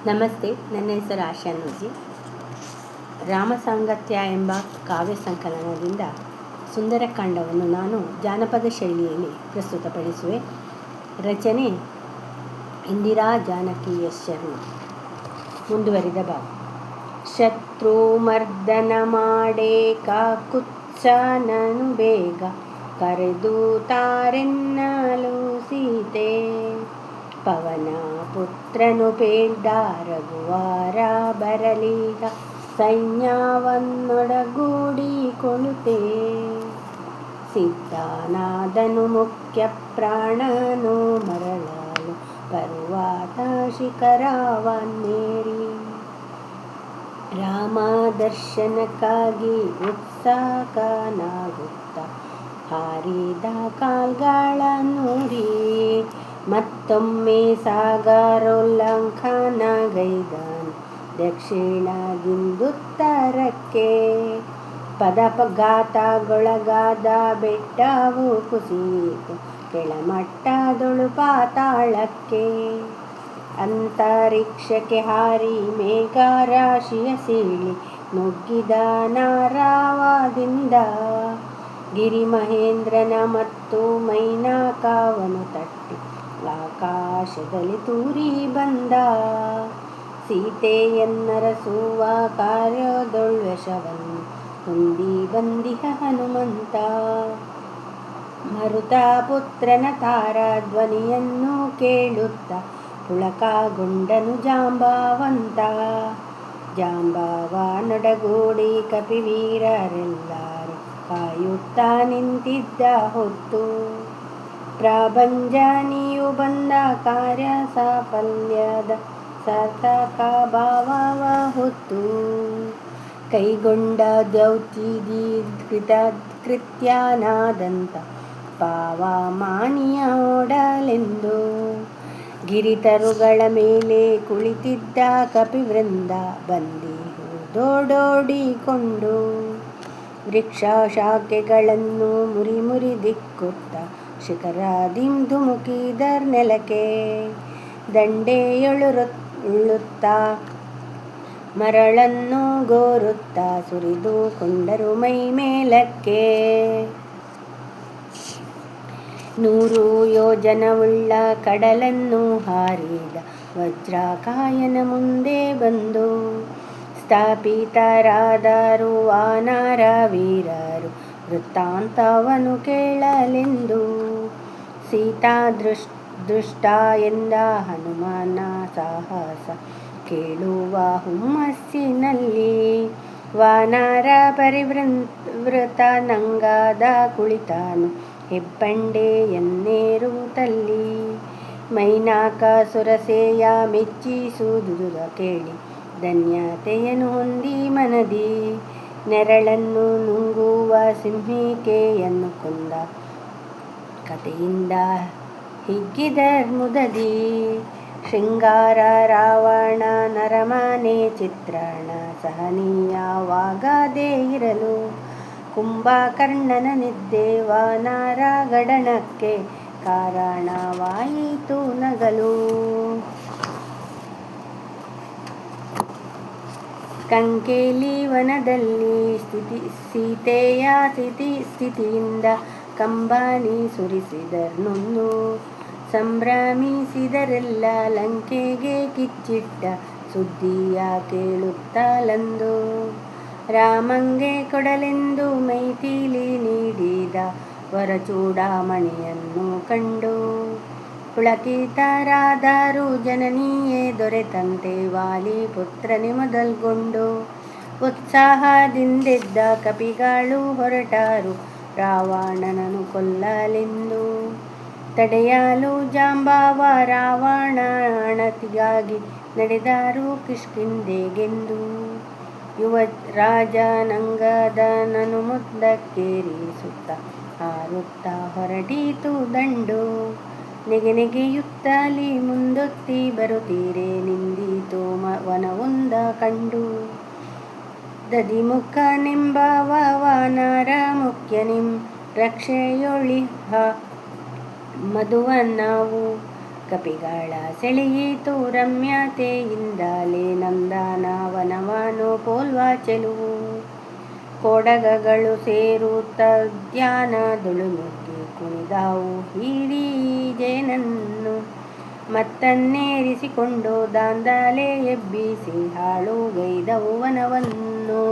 ನಮಸ್ತೆ, ನನ್ನ ಹೆಸರು ಆಶಾ ನೂಜಿ. ರಾಮಸಾಂಗತ್ಯ ಎಂಬ ಕಾವ್ಯ ಸಂಕಲನದಿಂದ ಸುಂದರಕಾಂಡವನ್ನು ನಾನು ಜಾನಪದ ಶೈಲಿಯಲ್ಲಿ ಪ್ರಸ್ತುತಪಡಿಸುವೆ. ರಚನೆ ಇಂದಿರಾ ಜಾನಕಿ ಎಸ್ ಶರ್ಮ. ಮುಂದುವರಿದ ಭಾಗ. ಶತ್ರು ಮರ್ದನ ಮಾಡೇ ಕಾಕುತ್ಸನನು ಬೇಗ ಕರೆದು ತಾರೆನ್ನಲು ಸೀತೆ. ಪವನ ಪುತ್ರನು ಪೇಳ್ದ ರಘುವಾರ ಬರಲೀಗ ಸೈನ್ಯವನ್ನೊಡಗೂಡಿಕೊಳ್ಳುತ್ತೆ. ಸಿದ್ಧನಾದನು ಮುಖ್ಯ ಪ್ರಾಣನು ಮರಳಲು ಪರ್ವತ ಶಿಖರವನ್ನೇರಿ. ರಾಮ ದರ್ಶನಕ್ಕಾಗಿ ಉತ್ಸುಕನಾಗುತ್ತ ಹಾರಿದ ಕಾಲ್ಗಳನ್ನೂರಿ ಮತ್ತೊಮ್ಮೆ ಸಾಗರೋಲ್ಲಂಘನಗೈದನು ದಕ್ಷಿಣದಿಂದುತ್ತರಕ್ಕೆ. ಪದಘಾತಗೊಳಗಾದ ಬೆಟ್ಟವು ಕುಸಿಯಿತು ಕೆಳಮಟ್ಟದೊಳು ಪಾತಾಳಕ್ಕೆ. ಅಂತರಿಕ್ಷಕ್ಕೆ ಹಾರಿ ಮೇಘರಾಶಿಯ ಸೀಳಿ ನುಗ್ಗಿದ ನಾರಾವದಿಂದ ಗಿರಿಮಹೇಂದ್ರನ ಮತ್ತು ಮೈನಾಕವನ್ನು ತಟ್ಟಿ ಆಕಾಶದಲ್ಲಿ ತೂರಿ ಬಂದ. ಸೀತೆಯನ್ನರಸುವ ಕಾರ್ಯದೊಳ್ವಶವನ್ನು ಹೊಂದಿ ಬಂದಿಹ ಹನುಮಂತ. ಮರುತ ಪುತ್ರನ ತಾರ ಧ್ವನಿಯನ್ನು ಕೇಳುತ್ತ ಪುಳಕಗೊಂಡನು ಜಾಂಬವಂತ. ಜಾಂಬವನೊಡಗೂಡಿ ಕಪಿವೀರರೆಲ್ಲರೂ ಕಾಯುತ್ತ ನಿಂತಿದ್ದ ಹೊತ್ತು ಪ್ರಭಂಜನಿಯು ಬಂದ ಕಾರ್ಯ ಸಾಫಲ್ಯದ ಸಾರ್ಥಕ ಭಾವವ ಹೊತ್ತು. ಕೈಗೊಂಡ ದೌತ್ಯದಿ ಕೃತ್ಯನಾದಂತ ಪಾವಮಾನಿಯ ಓಡಲೆಂದು ಗಿರಿತರುಗಳ ಮೇಲೆ ಕುಳಿತಿದ್ದ ಕಪಿವೃಂದ ಬಂದಿಹುದೋಡೋಡಿಕೊಂಡು ವೃಕ್ಷ ಶಾಖೆಗಳನ್ನು ಮುರಿ ದಿಕ್ಕುತ್ತ ಶಿಖರದಿಂ ಧುಮುಕಿದರ್ ನೆಲಕ್ಕೆ. ದಂಡೆಯುಳುತ್ತ ಮರಳನ್ನು ಗೋರುತ್ತ ಸುರಿದುಕೊಂಡರು ಮೈ ಮೇಲಕ್ಕೆ. 100 ಯೋಜನವುಳ್ಳ ಕಡಲನ್ನು ಹಾರಿದ ವಜ್ರಕಾಯನ ಮುಂದೆ ಬಂದು ಸ್ಥಾಪಿತರಾದರು ವಾನರ ವೀರರು ವೃತ್ತಾಂತವನ್ನು ಕೇಳಲೆಂದು. ಸೀತಾ ದೃಷ್ಟ ಎಂದ ಹನುಮನ ಸಾಹಸ ಕೇಳುವ ಹುಮ್ಮಸ್ಸಿನಲ್ಲಿ ವಾನರ ಪರಿವೃತನಂಗದ ಕುಳಿತನು ಹೆಬ್ಬಂಡೆಯನ್ನೇರುತ್ತಲ್ಲಿ. ಮೈನಾಕ ಸುರಸೆಯ ಮೆಚ್ಚಿಸುವುದುದ ಕೇಳಿ ಧನ್ಯತೆಯನ್ನು ಹೊಂದಿ ಮನದಿ ನೆರಳನ್ನು ನುಂಗುವ ಸಿಂಹಿಕೆಯನ್ನು ಕೊಂದ ಕಥೆಯಿಂದ ಹಿಗ್ಗಿದರ್ ಮುದದಿ. ಶೃಂಗಾರ ರಾವಣ ನರಮನೆ ಚಿತ್ರಣ ಸಹನೀಯವಾಗದೇ ಇರಲು ಕುಂಭಕರ್ಣನ ನಿದ್ದೆ ವಾನರ ಗಡನಕ್ಕೆ ಕಾರಣವಾಯಿತು ನಗಲು. ಕಂಕೇಲಿ ವನದಲ್ಲಿ ಸೀತೆಯ ಸ್ಥಿತಿಯಿಂದ ಕಂಬನಿ ಸುರಿಸಿದರ್ನೊಂದು ಸಂಭ್ರಮಿಸಿದರೆಲ್ಲ ಲಂಕೆಗೆ ಕಿಚ್ಚಿಟ್ಟ ಸುದ್ದಿಯ ಕೇಳುತ್ತಲಂದು. ರಾಮಂಗೆ ಕೊಡಲೆಂದು ಮೈಥಿಲಿ ನೀಡಿದ ವರಚೂಡಾಮಣಿಯನ್ನು ಕಂಡು ಪುಳಕಿತರಾದರು ಜನನಿಯೇ ದೊರೆತಂತೆ ವಾಲಿ ಪುತ್ರನೇ ಮೊದಲ್ಗೊಂಡು. ಉತ್ಸಾಹದಿಂದೆದ್ದ ಕಪಿಗಳು ಹೊರಟರು ರಾವಣನನ್ನು ಕೊಲ್ಲಲೆಂದು. ತಡೆಯಲು ಜಾಂಬವ ರಾವಣ ಅಣತಿಗಾಗಿ ನಡೆದರು ಕಿಷ್ಕಿಂಧೆಗೆಂದು. ಯುವರಾಜನಂಗದನನು ಮುಂದಕ್ಕೇರಿಸುತ್ತ ಹಾರುತ್ತ ಹೊರಟಿತು ದಂಡು. ನೆಗೆಯುತ್ತಲಿ ಮುಂದೊತ್ತಿ ಬರುತ್ತೀರೆ ನಿಂದಿತು ವನವೊಂದ ಕಂಡು. ದಧಿಮುಖನೆಂಬವ ವಾನರ ಮುಖ್ಯನಿಂ ರಕ್ಷೆಯೊಳಿಹ ಮಧುವನವು ಕಪಿಗಳ ಸೆಳೆಯಿತು ರಮ್ಯತೆಯಿಂದಲೇ ನಂದನವನವನು ಪೋಲ್ವ ಚೆಲುವು. ಕೊಡಗಗಳು ಸೇರುತ್ತ ಧ್ಯಾನದೊಳು ನುಗ್ಗಿ ಕುಣಿದಾವು ಹಿಡಿ ಜೇನನ್ನು. ಮತ್ತನ್ನೇರಿಸಿಕೊಂಡು ದಾಂಧಲೆ ಎಬ್ಬಿಸಿ ಹಾಳುಗೈದವು ವನವನ್ನು.